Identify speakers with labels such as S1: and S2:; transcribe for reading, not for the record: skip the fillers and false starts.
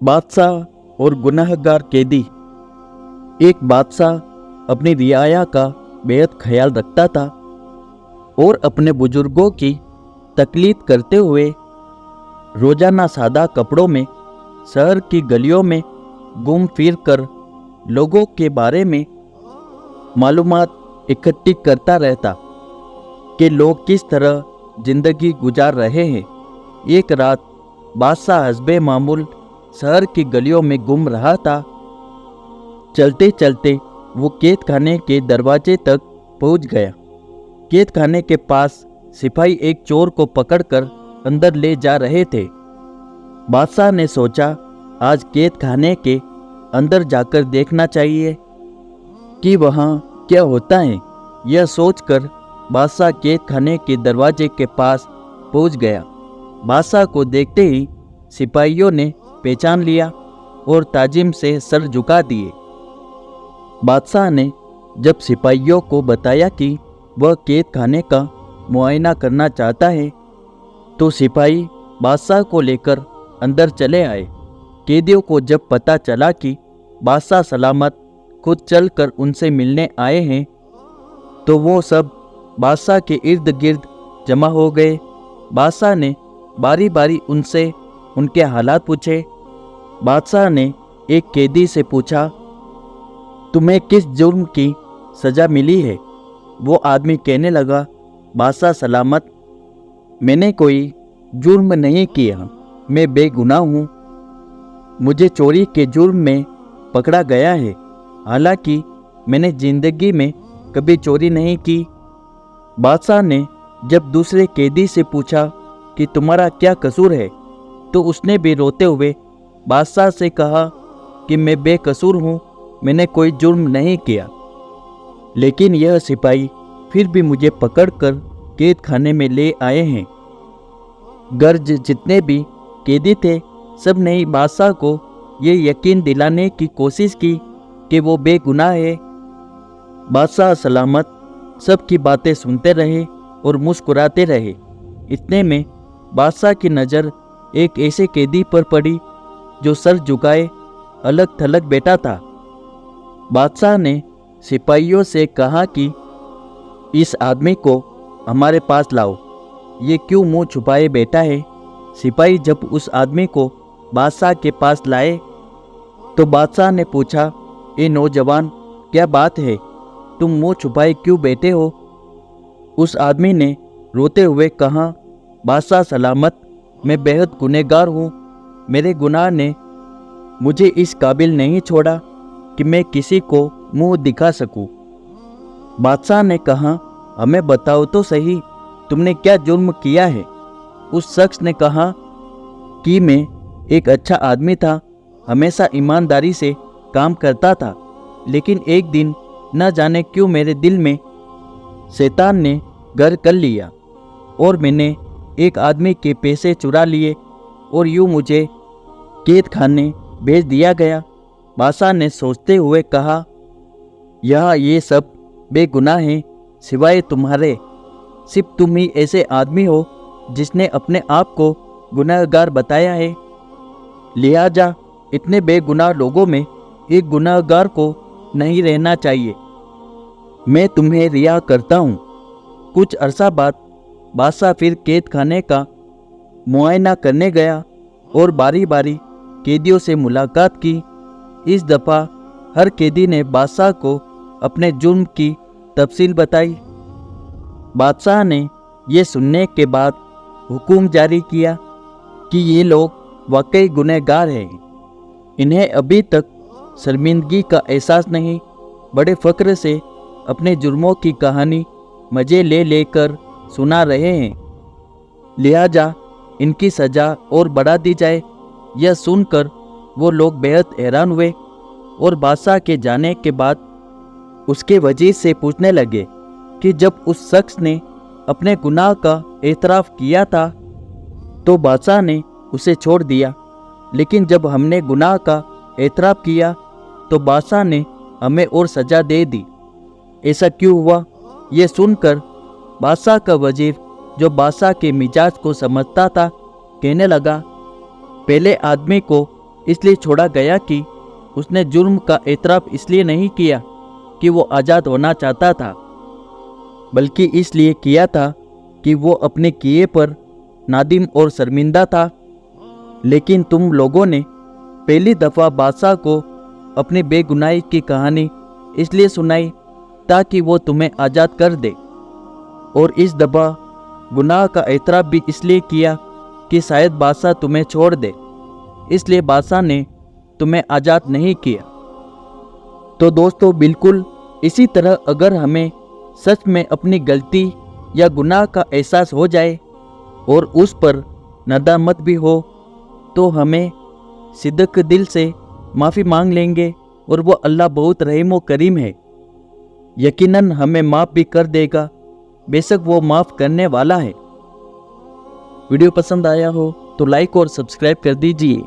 S1: बादशाह और गुनहगार कैदी। एक बादशाह अपनी रियाया का बेहद ख्याल रखता था और अपने बुजुर्गों की तकलीफ करते हुए रोजाना सादा कपड़ों में शहर की गलियों में घूम फिर कर लोगों के बारे में मालूमात इकट्ठी करता रहता कि लोग किस तरह जिंदगी गुजार रहे हैं। एक रात बादशाह हस्बे मामूल शहर की गलियों में घूम रहा था। चलते चलते वो कैद खाने के दरवाजे तक पहुंच गया। कैद खाने के पास सिपाही एक चोर को पकड़कर अंदर ले जा रहे थे। बादशाह ने सोचा, आज कैद खाने के अंदर जाकर देखना चाहिए कि वहाँ क्या होता है। यह सोचकर बादशाह कैद खाने के दरवाजे के पास पहुंच गया। बादशाह को देखते ही सिपाहियों ने पहचान लिया और ताजिम से सर झुका दिए। बादशाह ने जब सिपाहियों को बताया कि वह कैद खाने का मुआयना करना चाहता है तो सिपाही बादशाह को लेकर अंदर चले आए। कैदियों को जब पता चला कि बादशाह सलामत खुद चलकर उनसे मिलने आए हैं तो वो सब बादशाह के इर्द गिर्द जमा हो गए। बादशाह ने बारी बारी उनसे उनके हालात पूछे। बादशाह ने एक कैदी से पूछा, तुम्हें किस जुर्म की सज़ा मिली है? वो आदमी कहने लगा, बादशाह सलामत, मैंने कोई जुर्म नहीं किया, मैं बेगुनाह हूँ। मुझे चोरी के जुर्म में पकड़ा गया है, हालांकि मैंने जिंदगी में कभी चोरी नहीं की। बादशाह ने जब दूसरे कैदी से पूछा कि तुम्हारा क्या कसूर है तो उसने भी रोते हुए बादशाह से कहा कि मैं बेकसूर हूँ, मैंने कोई जुर्म नहीं किया। लेकिन यह सिपाही फिर भी मुझे पकड़कर कैद खाने में ले आए हैं। गर्ज जितने भी कैदी थे सब ने ही बादशाह को ये यकीन दिलाने की कोशिश की कि वो बेगुनाह है। बादशाह सलामत सबकी बातें सुनते रहे और मुस्कुराते रहे। इतने में बादशाह की नज़र एक ऐसे कैदी पर पड़ी जो सर झुकाए अलग थलग बैठा था। बादशाह ने सिपाहियों से कहा कि इस आदमी को हमारे पास लाओ, ये क्यों मुंह छुपाए बैठा है। सिपाही जब उस आदमी को बादशाह के पास लाए तो बादशाह ने पूछा, ए नौजवान, क्या बात है, तुम मुंह छुपाए क्यों बैठे हो? उस आदमी ने रोते हुए कहा, बादशाह सलामत, मैं बेहद गुनहगार हूँ। मेरे गुनाह ने मुझे इस काबिल नहीं छोड़ा कि मैं किसी को मुंह दिखा सकूं। बादशाह ने कहा, हमें बताओ तो सही, तुमने क्या जुर्म किया है? उस शख्स ने कहा कि मैं एक अच्छा आदमी था, हमेशा ईमानदारी से काम करता था, लेकिन एक दिन न जाने क्यों मेरे दिल में शैतान ने घर कर लिया और मैंने एक आदमी के पैसे चुरा लिए और यूं मुझे कैद खाने भेज दिया गया। बादशाह ने सोचते हुए कहा, यह ये सब बेगुनाह हैं सिवाय तुम्हारे। सिर्फ तुम ही ऐसे आदमी हो जिसने अपने आप को गुनहगार बताया है। लिहाजा इतने बेगुनाह लोगों में एक गुनहगार को नहीं रहना चाहिए। मैं तुम्हें रिहा करता हूँ। कुछ अरसा बाद बादशाह फिर कैद खाने का मुआयना करने गया और बारी बारी कैदियों से मुलाकात की। इस दफ़ा हर कैदी ने बादशाह को अपने जुर्म की तफसील बताई। बादशाह ने ये सुनने के बाद हुक्म जारी किया कि ये लोग वाकई गुनहगार हैं। इन्हें अभी तक शर्मिंदगी का एहसास नहीं, बड़े फ़ख्र से अपने जुर्मों की कहानी मज़े ले लेकर सुना रहे हैं। लिहाजा इनकी सज़ा और बढ़ा दी जाए। यह सुनकर वो लोग बेहद हैरान हुए और बादशाह के जाने के बाद उसके वजीर से पूछने लगे कि जब उस शख्स ने अपने गुनाह का एतराफ़ किया था तो बादशाह ने उसे छोड़ दिया, लेकिन जब हमने गुनाह का एतराफ़ किया तो बादशाह ने हमें और सज़ा दे दी। ऐसा क्यों हुआ? ये सुनकर बादशाह का वजीर, जो बादशाह के मिजाज को समझता था, कहने लगा, पहले आदमी को इसलिए छोड़ा गया कि उसने जुर्म का एतराफ़ इसलिए नहीं किया कि वो आज़ाद होना चाहता था, बल्कि इसलिए किया था कि वो अपने किए पर नादिम और शर्मिंदा था। लेकिन तुम लोगों ने पहली दफ़ा बादशाह को अपनी बेगुनाही की कहानी इसलिए सुनाई ताकि वो तुम्हें आज़ाद कर दे, और इस दफ़ा गुनाह का एतराफ़ भी इसलिए किया कि शायद बादशाह तुम्हें छोड़ दे, इसलिए बादशाह ने तुम्हें आज़ाद नहीं किया। तो दोस्तों, बिल्कुल इसी तरह अगर हमें सच में अपनी गलती या गुनाह का एहसास हो जाए और उस पर नदामत भी हो, तो हमें सिद्क दिल से माफ़ी मांग लेंगे और वो अल्लाह बहुत रहीम व करीम है, यकीनन हमें माफ़ भी कर देगा, बेशक वो माफ़ करने वाला है। वीडियो पसंद आया हो तो लाइक और सब्सक्राइब कर दीजिए।